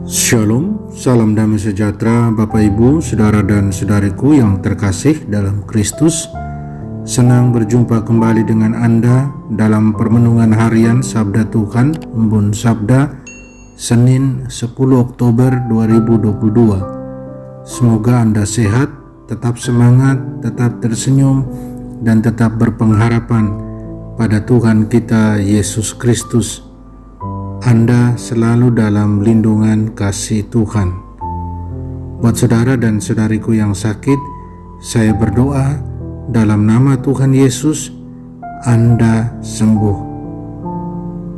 Shalom, salam damai sejahtera Bapak Ibu, Saudara dan Saudariku yang terkasih dalam Kristus. Senang berjumpa kembali dengan Anda dalam permenungan harian Sabda Tuhan, Embun Sabda, Senin 10 Oktober 2022. Semoga Anda sehat, tetap semangat, tetap tersenyum, dan tetap berpengharapan pada Tuhan kita Yesus Kristus. Anda selalu dalam lindungan kasih Tuhan. Buat saudara dan saudariku yang sakit, saya berdoa dalam nama Tuhan Yesus, Anda sembuh.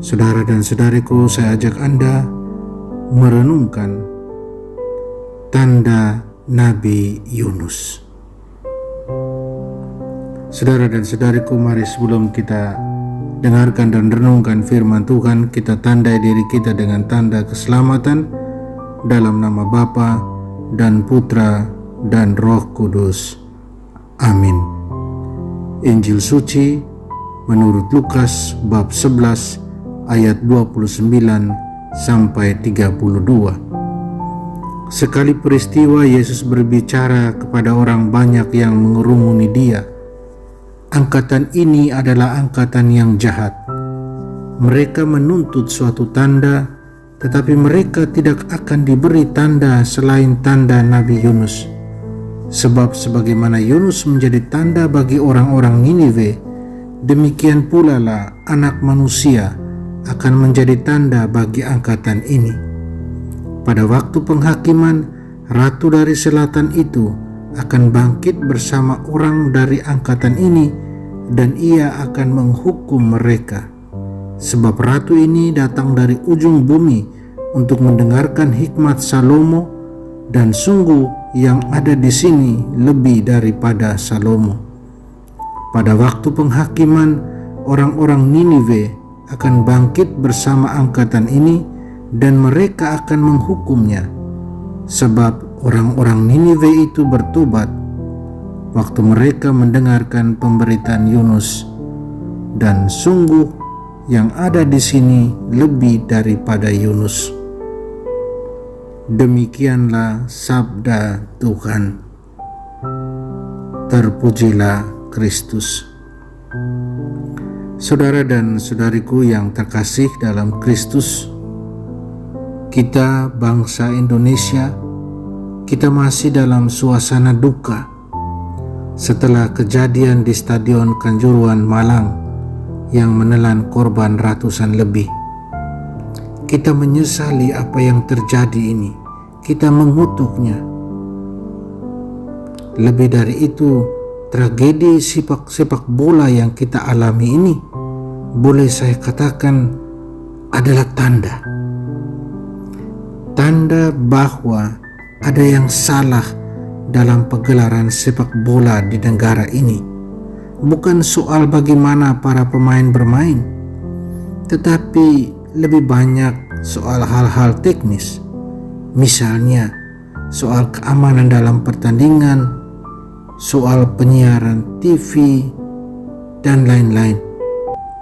Saudara dan saudariku, saya ajak Anda merenungkan tanda Nabi Yunus. Saudara dan saudariku, mari sebelum kita dengarkan dan renungkan firman Tuhan, kita tandai diri kita dengan tanda keselamatan dalam nama Bapa dan Putra dan Roh Kudus. Amin. Injil suci menurut Lukas bab 11 ayat 29 sampai 32. Sekali peristiwa Yesus berbicara kepada orang banyak yang mengerumuni Dia. Angkatan ini adalah angkatan yang jahat. Mereka menuntut suatu tanda, tetapi mereka tidak akan diberi tanda selain tanda Nabi Yunus. Sebab sebagaimana Yunus menjadi tanda bagi orang-orang Niniwe, demikian pula lah Anak Manusia akan menjadi tanda bagi angkatan ini. Pada waktu penghakiman, ratu dari selatan itu akan bangkit bersama orang dari angkatan ini, dan ia akan menghukum mereka. Sebab ratu ini datang dari ujung bumi untuk mendengarkan hikmat Salomo, dan sungguh yang ada di sini lebih daripada Salomo. Pada waktu penghakiman, orang-orang Niniwe akan bangkit bersama angkatan ini, dan mereka akan menghukumnya. Sebab orang-orang Niniwe itu bertobat waktu mereka mendengarkan pemberitaan Yunus, dan sungguh yang ada di sini lebih daripada Yunus. Demikianlah sabda Tuhan. Terpujilah Kristus. Saudara dan saudariku yang terkasih dalam Kristus, kita bangsa Indonesia, kita masih dalam suasana duka setelah kejadian di Stadion Kanjuruhan Malang yang menelan korban ratusan lebih. Kita menyesali apa yang terjadi ini. Kita mengutuknya. Lebih dari itu, tragedi sepak bola yang kita alami ini boleh saya katakan adalah tanda bahwa ada yang salah dalam pegelaran sepak bola di negara ini. Bukan soal bagaimana para pemain bermain, tetapi lebih banyak soal hal-hal teknis. Misalnya soal keamanan dalam pertandingan, soal penyiaran TV, dan lain-lain.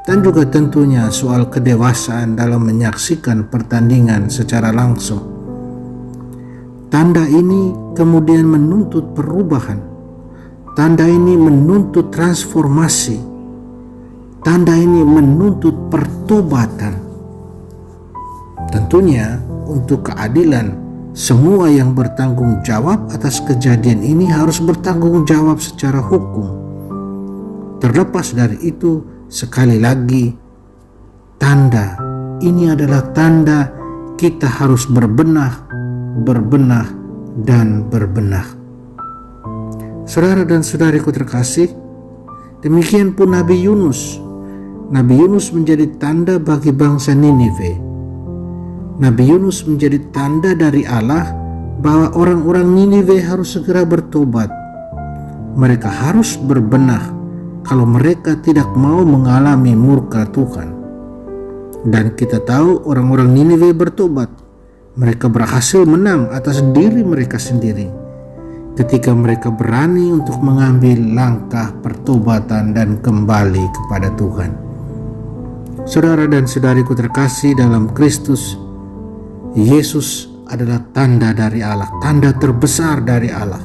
Dan juga tentunya soal kedewasaan dalam menyaksikan pertandingan secara langsung. Tanda ini kemudian menuntut perubahan. Tanda ini menuntut transformasi. Tanda ini menuntut pertobatan. Tentunya untuk keadilan, semua yang bertanggung jawab atas kejadian ini harus bertanggung jawab secara hukum. Terlepas dari itu, sekali lagi, tanda ini adalah tanda kita harus berbenah, dan berbenah. Saudara dan saudariku terkasih, demikian pun Nabi Yunus. Nabi Yunus menjadi tanda bagi bangsa Niniwe. Nabi Yunus menjadi tanda dari Allah bahwa orang-orang Niniwe harus segera bertobat. Mereka harus berbenah kalau mereka tidak mau mengalami murka Tuhan. Dan kita tahu orang-orang Niniwe bertobat. Mereka berhasil menang atas diri mereka sendiri ketika mereka berani untuk mengambil langkah pertobatan dan kembali kepada Tuhan. Saudara dan saudariku terkasih dalam Kristus, Yesus adalah tanda dari Allah, tanda terbesar dari Allah.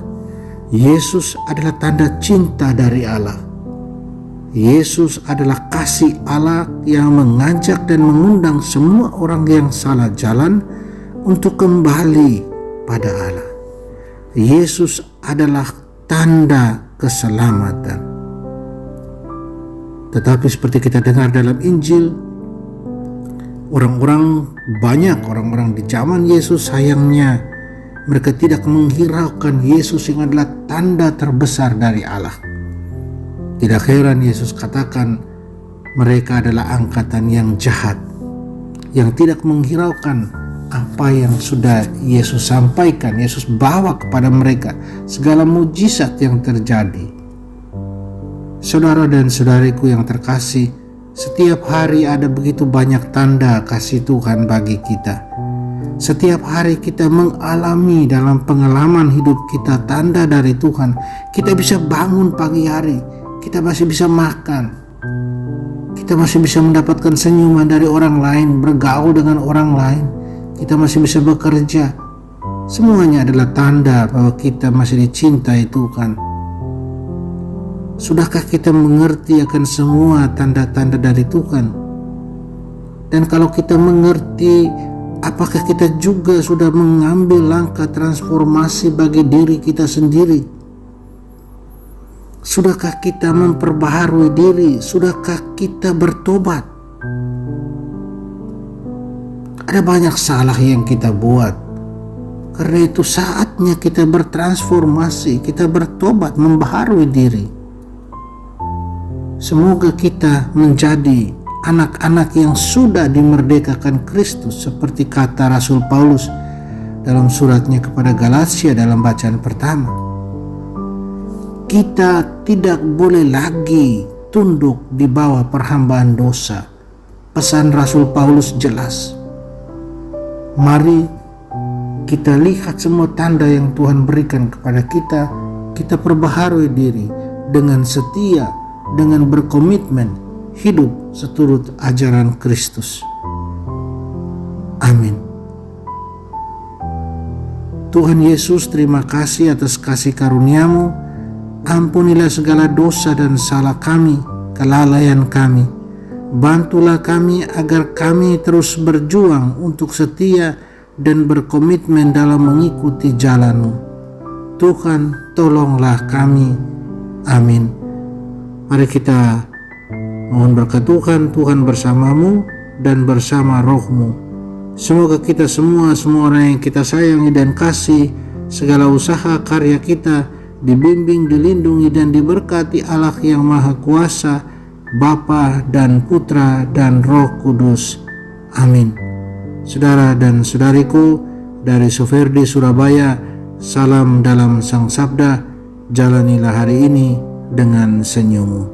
Yesus adalah tanda cinta dari Allah. Yesus adalah kasih Allah yang mengajak dan mengundang semua orang yang salah jalan untuk kembali pada Allah. Yesus adalah tanda keselamatan. Tetapi seperti kita dengar dalam Injil, banyak orang-orang di zaman Yesus, sayangnya mereka tidak menghiraukan Yesus yang adalah tanda terbesar dari Allah. Tidak heran Yesus katakan mereka adalah angkatan yang jahat, yang tidak menghiraukan apa yang sudah Yesus sampaikan, Yesus bawa kepada mereka, segala mujizat yang terjadi. Saudara dan saudariku yang terkasih, setiap hari ada begitu banyak tanda kasih Tuhan bagi kita. Setiap hari kita mengalami dalam pengalaman hidup kita tanda dari Tuhan. Kita bisa bangun pagi hari, kita masih bisa makan, kita masih bisa mendapatkan senyuman dari orang lain, bergaul dengan orang lain, kita masih bisa bekerja. Semuanya adalah tanda bahwa kita masih dicintai Tuhan. Sudahkah kita mengerti akan semua tanda-tanda dari Tuhan? Dan kalau kita mengerti, apakah kita juga sudah mengambil langkah transformasi bagi diri kita sendiri? Sudahkah kita memperbaharui diri? Sudahkah kita bertobat? Ada banyak salah yang kita buat. Karena itu saatnya kita bertransformasi, kita bertobat, membaharui diri. Semoga kita menjadi anak-anak yang sudah dimerdekakan Kristus, seperti kata Rasul Paulus dalam suratnya kepada Galatia dalam bacaan pertama. Kita tidak boleh lagi tunduk di bawah perhambaan dosa. Pesan Rasul Paulus jelas. Mari kita lihat semua tanda yang Tuhan berikan kepada kita. Kita perbaharui diri dengan setia, dengan berkomitmen hidup seturut ajaran Kristus. Amin. Tuhan Yesus, terima kasih atas kasih karunia-Mu. Ampunilah segala dosa dan salah kami, kelalaian kami. Bantulah kami agar kami terus berjuang untuk setia dan berkomitmen dalam mengikuti jalan-Mu. Tuhan, tolonglah kami. Amin. Mari kita mohon berkat Tuhan. Tuhan bersamamu dan bersama rohmu. Semoga kita semua orang yang kita sayangi dan kasih, segala usaha karya kita dibimbing, dilindungi dan diberkati Allah yang Maha Kuasa, Bapa dan Putra dan Roh Kudus. Amin. Saudara dan saudariku, dari Soferdi Surabaya, salam dalam Sang Sabda. Jalanilah hari ini dengan senyummu.